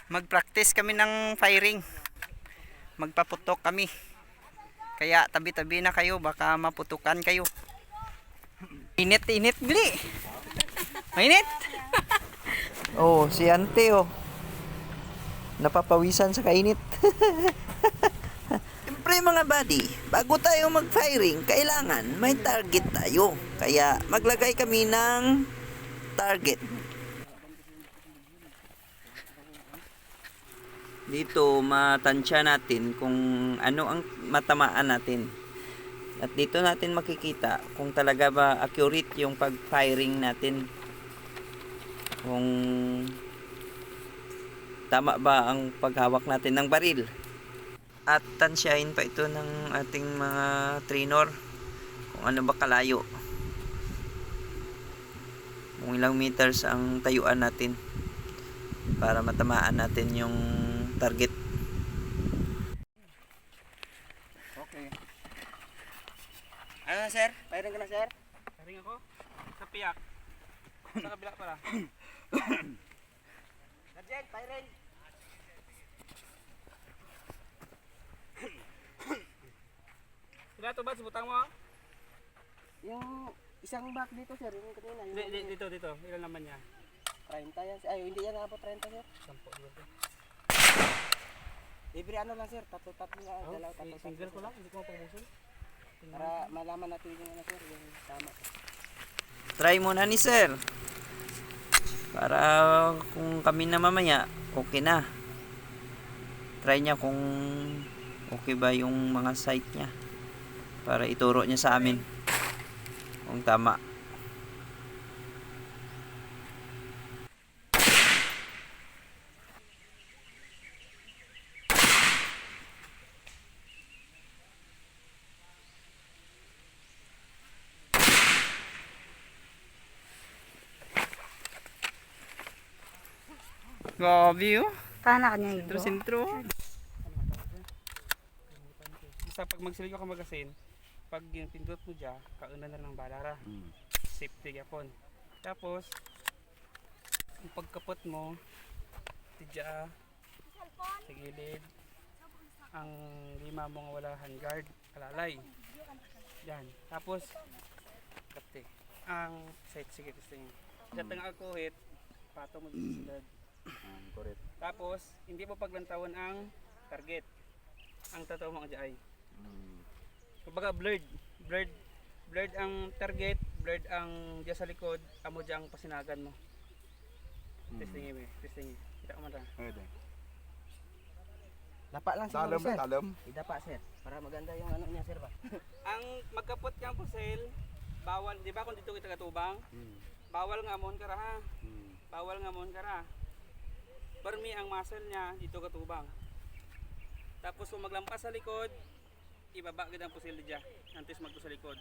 Mag-practice kami ng firing. Magpaputok kami. Kaya tabi-tabi na kayo, baka maputukan kayo. Init-init bili. Mainit. Oh, si Ante oh. Napapawisan sa kainit. Siyempre mga buddy, bago tayo mag-firing, kailangan may target tayo. Kaya maglagay kami ng target. Dito matansya natin kung ano ang matamaan natin. At dito natin makikita kung talaga ba accurate yung pag-firing natin. Kung tama ba ang paghawak natin ng baril. At tansyahin pa ito ng ating mga trainer kung ano ba kalayo. Kung ilang meters ang tayuan natin para matamaan natin yung target. Okay. Ano na sir? Firing ka na sir? Firing ako? Sa piyak. Sa kabila pala. Sergeant, firing! Sila ito ba? Subutang mo? Yung isang back dito sir, yung kanina. Yung Dito. Ilan naman niya? 30 yan. Ay, hindi yan abot 30 sir. 10 dito. Libre ano lang sir, tatlo na, dalaw, tatlo. Single ko lang, hindi ko mapabusul. Para malaman natin yung ano sir, yung tama. Try muna ni sir. Para kung kami na mamaya, okay na. Try niya kung okay ba yung mga site niya. Para ituro niya sa amin kung tama. Grabe oh. Kana kanya yun. Sentro. Basta pag magsilig ka magasin, pag yung pindot mo dyan, kaunan na ng balara. Safety yapon. Tapos, yung pagkapot mo, tidya, sa gilid, ang lima mong wala handguard, alalay. Yan. Tapos, kapte. Ang side, sige, testing. Datang ako hit, pato mo dito sa Correct. tapos, hindi mo paglantawan ang target. Ang totoo mo ay. Kumbaga blurred ang target, blurred ang diya sa likod, amo diya ang pasinagan mo. Testing testing. Kita mo ra. Pwede. Dapa lang siguro sir. Idapa sir, para maganda yung ano niya sir ba? Ang magkapot kang pusel, bawal, di ba kung dito kita katubang? Bawal nga mon kara ha. Bawal nga mon kara. Permi ang muscle niya dito katubang. Tapos kung maglampas sa likod, ibaba gid ang pusil diya. Antes magto sa likod.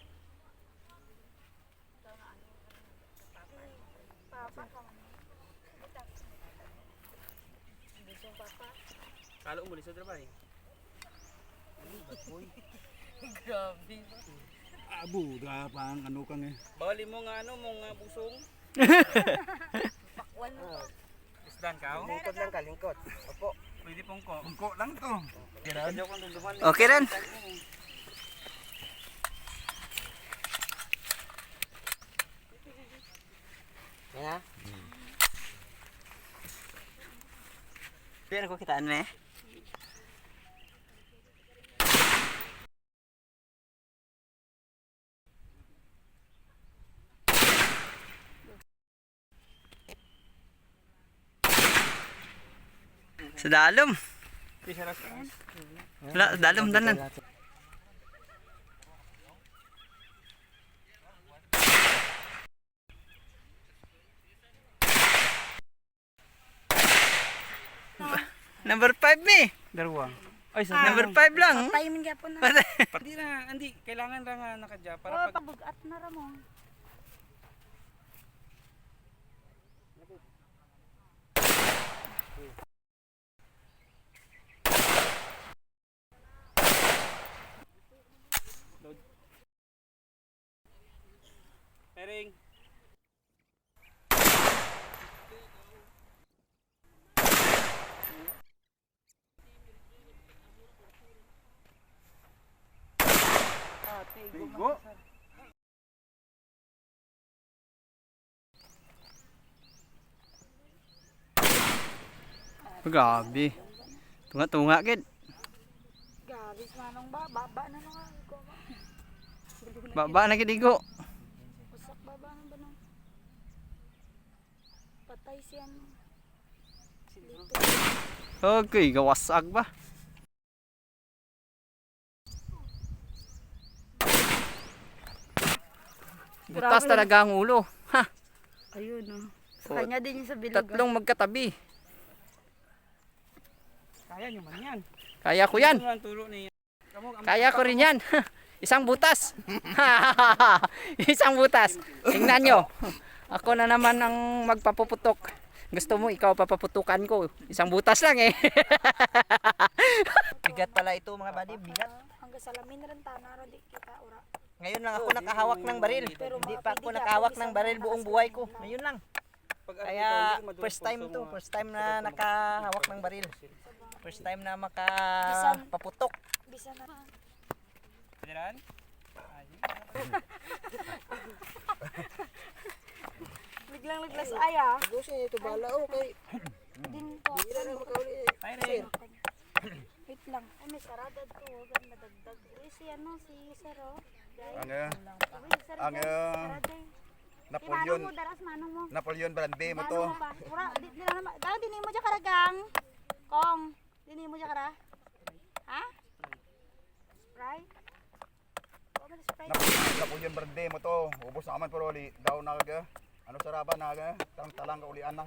Kalo mo lisod ra ba eh? Grabe. Abo, da pang ano kang eh. Bawali mo nga ano mong busong. Pakwan mo. Isdan ka oh. Lingkod lang ka, lingkod. Opo. Pwede pong ko. Bangko lang to. Kadyo kang dunduman. Okay rin. Yan ha. Pero ko kitaan mo eh. Sa dalom. Di siya ras. Wala, sa dalom danan. Number 5 ni. Darwa. Ay Number 5 lang. Patay man gyapon na. Hindi na, hindi kailangan ra nga nakadya Oh, para pag pabugat na ra mo. pering. Tigo. Grabe. Tunga-tunga gid. Gabis manong ba? Baba na lang ako. Baba na gid igo. Usak baba na ba nang? Patay siya. Dito. Okay, gawasag ba? Butas Grabe. talaga ang ulo. Ha, Ayun oh. Sa Oh, kanya din yung sa bilog. tatlong magkatabi. Kaya nyo man yan. Kaya ko yan. Ano ang turo niya? Kaya ko rin yan. Isang butas. Isang butas. Tingnan nyo. Ako na naman ang magpapuputok. Gusto mo ikaw papaputukan ko. Isang butas lang eh. Bigat pala ito mga buddy. Bigat. Hanggang salamin rin tanara di kita ura. Ngayon lang ako nakahawak ng baril. Hindi pa ako nakahawak ng baril buong buhay ko. Ngayon lang. Kaya first time to. First time na nakahawak ng baril. First time na makapaputok. Bisa na. Padaran? Biglang naglas aya. Gusto ito bala okay. Din to. Ila na makauli. Firing. Wait lang. Ay may sarada to. Huwag madagdag. Uy si ano si Sir oh. Ang Uy Sir. ang Sarada. Napoleon Manong mo daras manong mo. Napoleon Brande mo to. Manong ba? Ura di na naman. Daw dinhi mo diya karagang. Kong. Dinhi mo diya kara. Ha? Sprite? Huwag mo na Sprite. Napoleon Brande mo to. Ubos naman pero li daw naga. Ano saraba naga? Talang ka ulian na.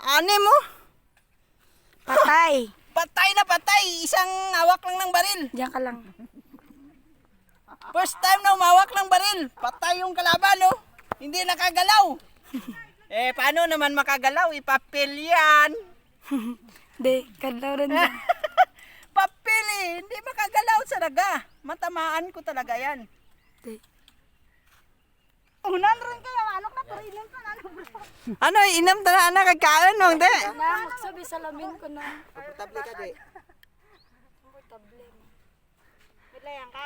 Ano mo? Patay. Patay na patay. Isang hawak lang ng baril. Diyan ka lang. First time na umawak ng baril. Patay yung kalaban, no? Hindi nakagalaw. Paano naman makagalaw? Ipapil yan. Di, kadlaw rin din. Papil eh. Hindi makagalaw talaga. Matamaan ko talaga yan. Di. Unan rin kayo, manok na parilim pa nano bro. Ano, inam na na kagkaan no? Hindi. Na, magsabi salamin ko na. Komportable ka di. Komportable. Bilayan ka.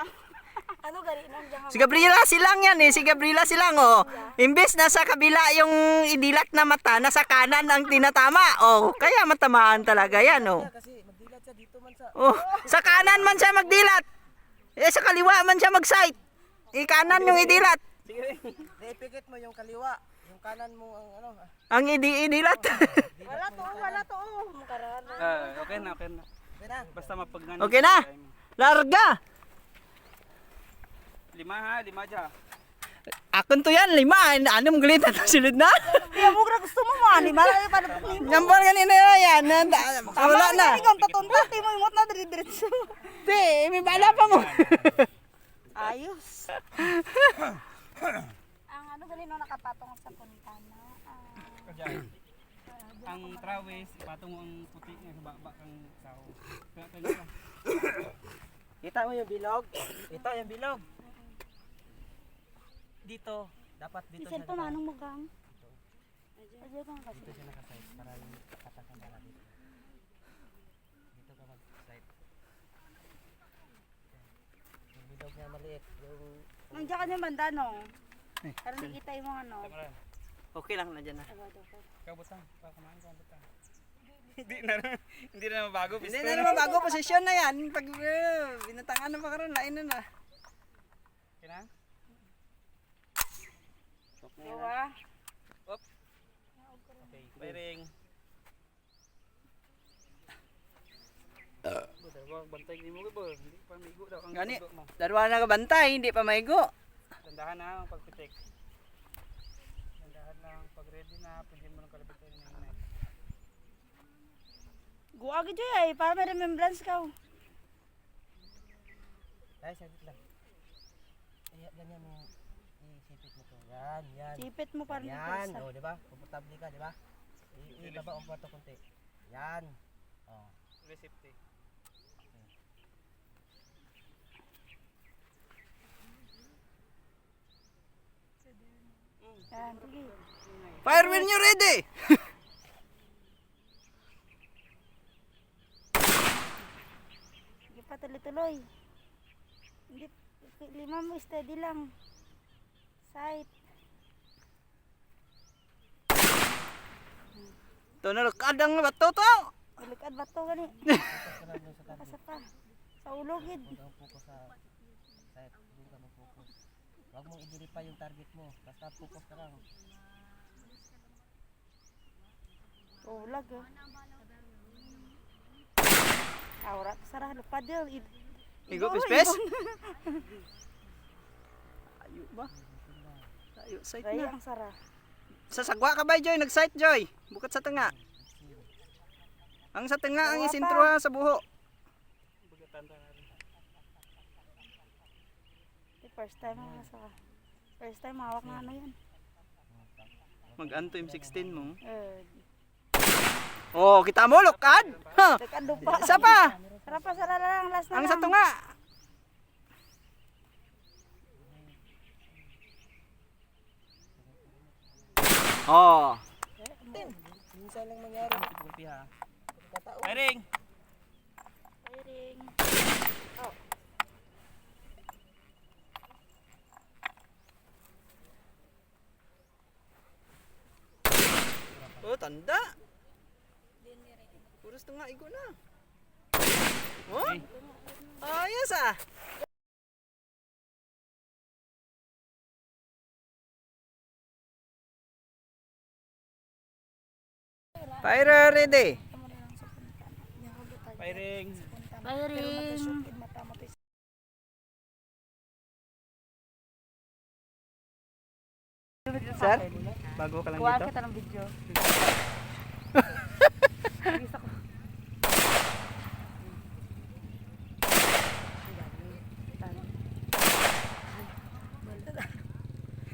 Ano gari nang diyan Si Gabriela silang yan eh. Si Gabriela silang oh. Imbes na sa kabila yung idilat na mata, nasa kanan ang tinatama. Oh, kaya matamaan talaga yan oh. Kasi magdilat sa dito man sa. Oh, sa kanan man siya magdilat. Sa kaliwa man siya mag-sight. Kanan yung idilat. Ipikit mo yung kaliwa. Yung kanan mo ang ano. Ang idilat. Wala to, wala to. Okay na, okay na. Okay na. Basta mapagnan. Okay na. Larga. 5 ha, 5 dyan. Akon to yan, 5. Ano mong galit na silid na? Di mo gra gusto mo mani, mala pa na mo. Nambal ganina yan. Wala na. Ikaw tatunta, ti mo imot na diretso. Te, may bala pa mo. Ayos. Ang ano gali no nakapatong sa puntana. Ang trawes, ipatong mo ang puti nga sa baba kang sao. Kaya ka. Kita mo yung bilog? Ito yung bilog. Dito. Dapat Si dito Sir siya. manong mo gang. Aja kang kasi. Dito siya nakasite para yung katakan nila dito. Dito ka mag-site. Yung bilog na maliit. Yung Nandiyan ka niya banda no. Para nakita yung mga ano. Okay lang na dyan na. Ikaw butang, para kumain ka butang. Hindi na mabago. Hindi na naman bago posisyon na yan. Pag binatangan na pa karoon, lain na na. Okay na? Diba? Okay, firing. Wag bantay ni mo ba? Hindi pa maigo daw ang Gani, tundo mo. dalawa na kabantay, hindi pa maigo. Dandahan na ang pagpitik. Dandahan lang pag ready na, pwede mo nang kalabitin ng inay. Guwag ito eh, para may remembrance ka. Ay, saglit lang. Ay, ganyan mo. Isipit mo to. Yan, yan. Sipit mo para Yan, lumipasa. oh, di ba? Komportable ka, di ba? Ibaba ang kwarto konti. Yan. Oh. Recipe. Yan, sige. Fire when you're ready! Hindi pa tuloy-tuloy. Hindi, lima mo, steady lang. Sight. Ito na kadang bato to! Balikad ba ito gani? Focus ka lang dun sa target. Pasa pa. Sa ulogid. Huwag kang focus sa site. Doon ka mag-focus. Huwag mong idiri pa yung target mo. Basta focus ka lang. Ulag oh. Aura, sarah lupa din. Igo, pispes? Ayo ba? Ayo, sight Raya na. ang sarah. Sa sagwa ka ba, Joy? Nag-sight, Joy. Bukat sa tanga. Ang sa tanga, ang Sagwa isintro ha, sa buho. Bugatan ta na rin. First time ako sa first time hawak na ano yan. Mag-anto yung 16 mo. Eh, Oh, kita mo, lukad! Ha! dekat lupa. Isa pa! Sarap pa, sarap lang. Last na Ang lang. sa tunga! Oh, Minsan lang mangyari. Pagulpi ha. Kataon. Firing! Firing. oh, tanda. Puros tunga, igo na. Oh, ayos ah. Fire ready. Firing! Firing. Sir, bago ka lang Kuha dito. kita ng video.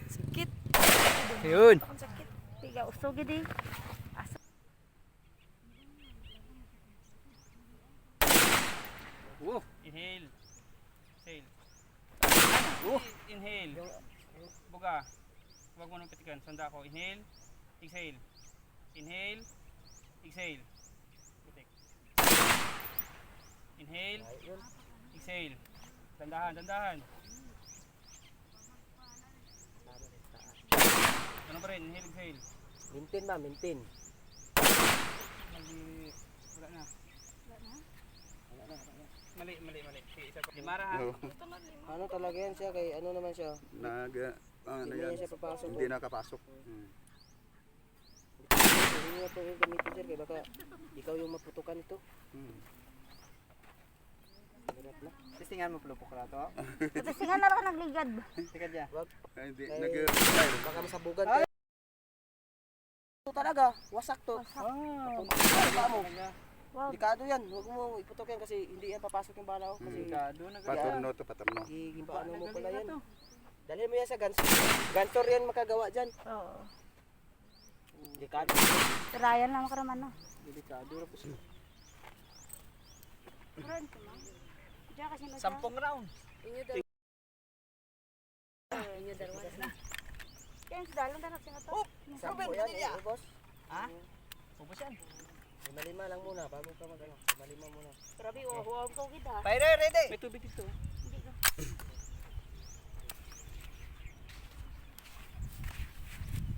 Sakit. Yun. Ang sakit. Tiga usog gid eh. Oh, Inhale. Exhale. oh. Inhale. Buga. Huwag mo nang petikan. Sanda ko. Inhale. Exhale. Inhale. Exhale. Putik. Inhale. Exhale. Dandahan, dandahan. Ano pa rin? Inhale, exhale. Maintain ba? Maintain. Wala na. Mali, mali, mali. Sige, isa pa. Limara ha. Ano talaga yan siya? Kay ano naman siya? Ano Hindi yan? niya siya papasok. Hindi nakapasok. Hindi niya ito yung gamitin sir. Kaya baka ikaw yung maputukan ito. Hirap na. Testingan mo pulupok na to. Tasingan na lang nagligad. Tika dyan. Wag. Hindi, Kay- nag-fire. Baka masabugan ka. Ito talaga. Wasak to. Baka mo. Wow. Delikado yan. Huwag mo iputok yan kasi hindi yan papasok yung bala ko. Kasi Paturno to, paturno. paano mo pala yan. Dalhin mo yan sa guns. Gunstor yan makagawa dyan. Oo. Delikado. Ryan lang makaraman no. Delikado na po siya. Friend ko man. Diyan kasi no. 10 round. Kaya sa dalon na sino to. Sampo yan. Ubos. Ha? Ubus yan. Lima-lima lang muna bago ka mag-ano. Lima muna. Grabe, wow ko gid ha. Fire ready. May tubig dito. Hindi ko.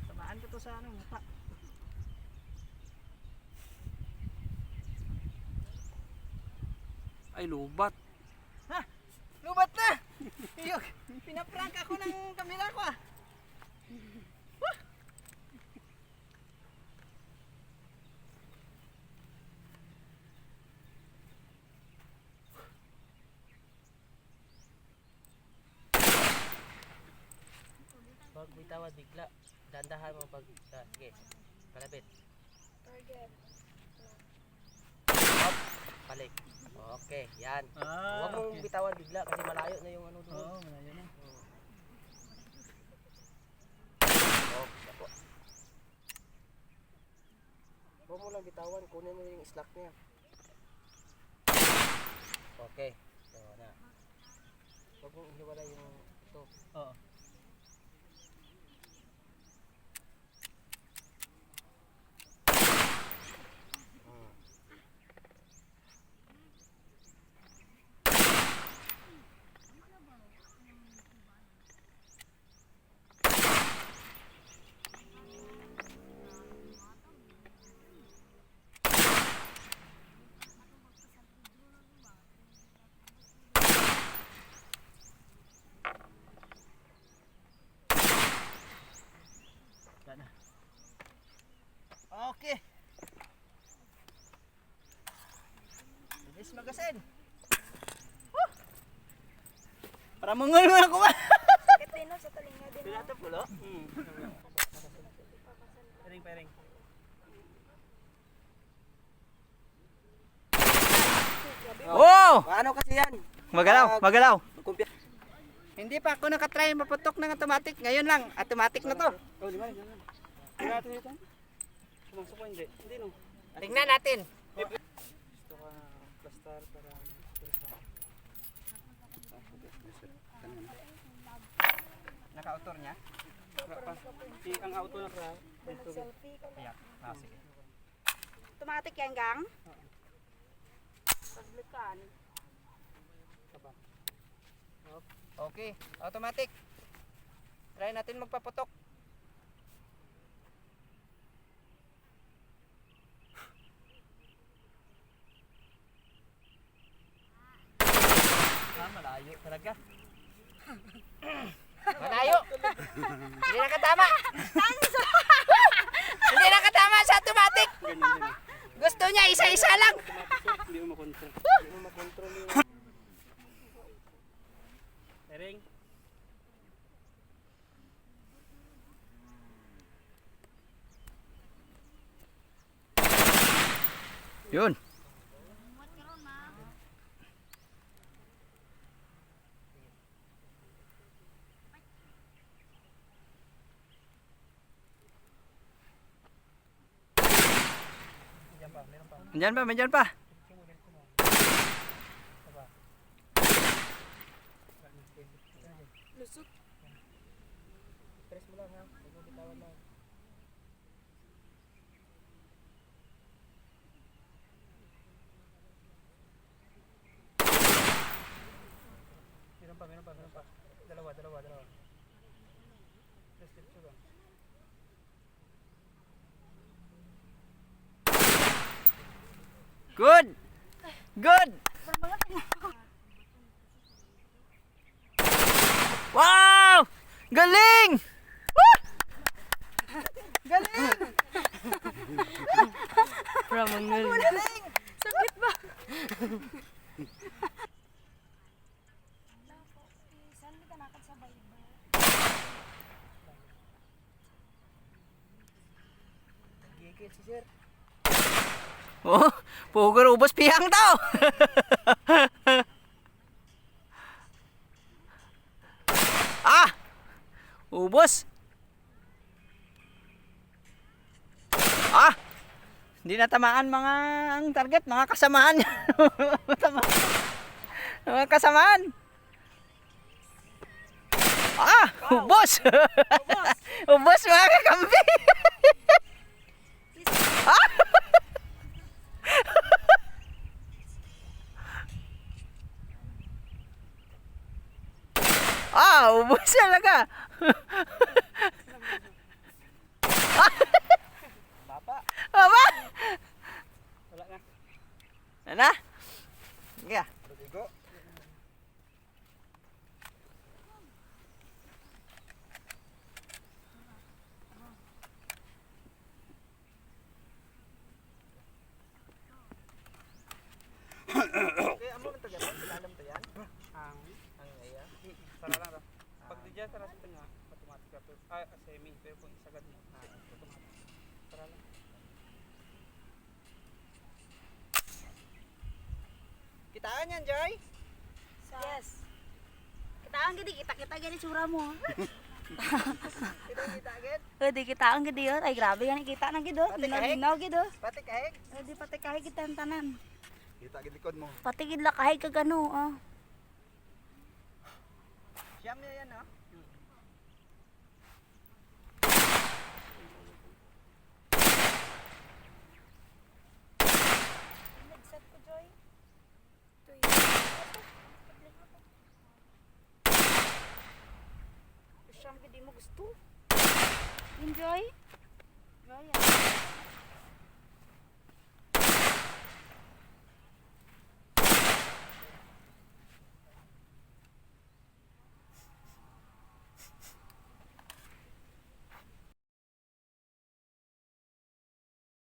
Tamaan ko to sa ano, mukha. Ay, lubat. Ha? Lubat na! Iyok, pinaprank ako ng kamera ko ah. Pag bitawad bigla, dandahan mo pag sige. Kalabit. Target. Balik. Okay, yan. Ah, Huwag mong bitawan bigla kasi malayo na yung ano doon. Oo, malayo na. Oh, ako. Huwag mo lang bitawan, kunin mo yung slack niya. Okay. So, na. Huwag mong ihiwala yung ito. Oo. Okay. Bilis magasin. Para mungol mo ako ba? Kitino sa talinga din. Pila ito pulo? Pering, pering. Oh! Ano kasi yan? Magalaw, magalaw. Kumpya. Hindi pa ako nakatry maputok ng automatic. Ngayon lang, automatic na to. Oh, di ba? Pila natin ito? Sumasok ko hindi. Hindi no. Tingnan natin. Gusto ka plastar para Naka-autor niya? ang auto na kaya dito. Selfie ka. Ayan. Sige. Automatic yan, gang. Paglikan. Okay, automatic. Try natin magpaputok. Malayo talaga. Malayo. Hindi nakatama. Hindi nakatama sa automatic. Ganyan din. Gusto niya isa-isa lang. Hindi mo makontrol. Hindi mo makontrol yung pering. Yun. Andyan pa, andyan pa. Lusot. Press mo lang ha. Huwag mo bitawan lang. Meron pa. Dalawa. Just dito ba? Good. Good. Wow! Galing! Woo! Galing! Galing! Sakit ba? Saan kita nakad sa bayba? Gigil si sir. Oh, pugor ubos pihang tao. Ah! Ubos. Ah! Hindi natamaan mga ang target, mga kasamahan niya. Mga kasamahan. Ah! Ubos! Ubos mga kakampi! Ah! Ah, ubos talaga. Bapa. Aba! Wala na. Ano? Yeah. Rodrigo. Okay, amo man to yan. Alam to yan. Ang Iya. sara lang ra. Pag di dyan sara sa tanga, automatic ka. Semi. Pero kung isagad mo, automatic. Sara lang. Kitaan yan, Joy? Yes. Kitaan gidi, kita gini sura mo. Kita agad. Di kitaan gidi yun. Ay grabe yan, kita na gid. Pati kahig? Ginaw gid. Pati kahig. Di pati kahig kita ang tanan. Kita gid likod mo. Pati gid la kahig ka gano. Siyam niya yan, oh. Nagset ko, Joy. Siyam gid mo gusto. Enjoy. Joy.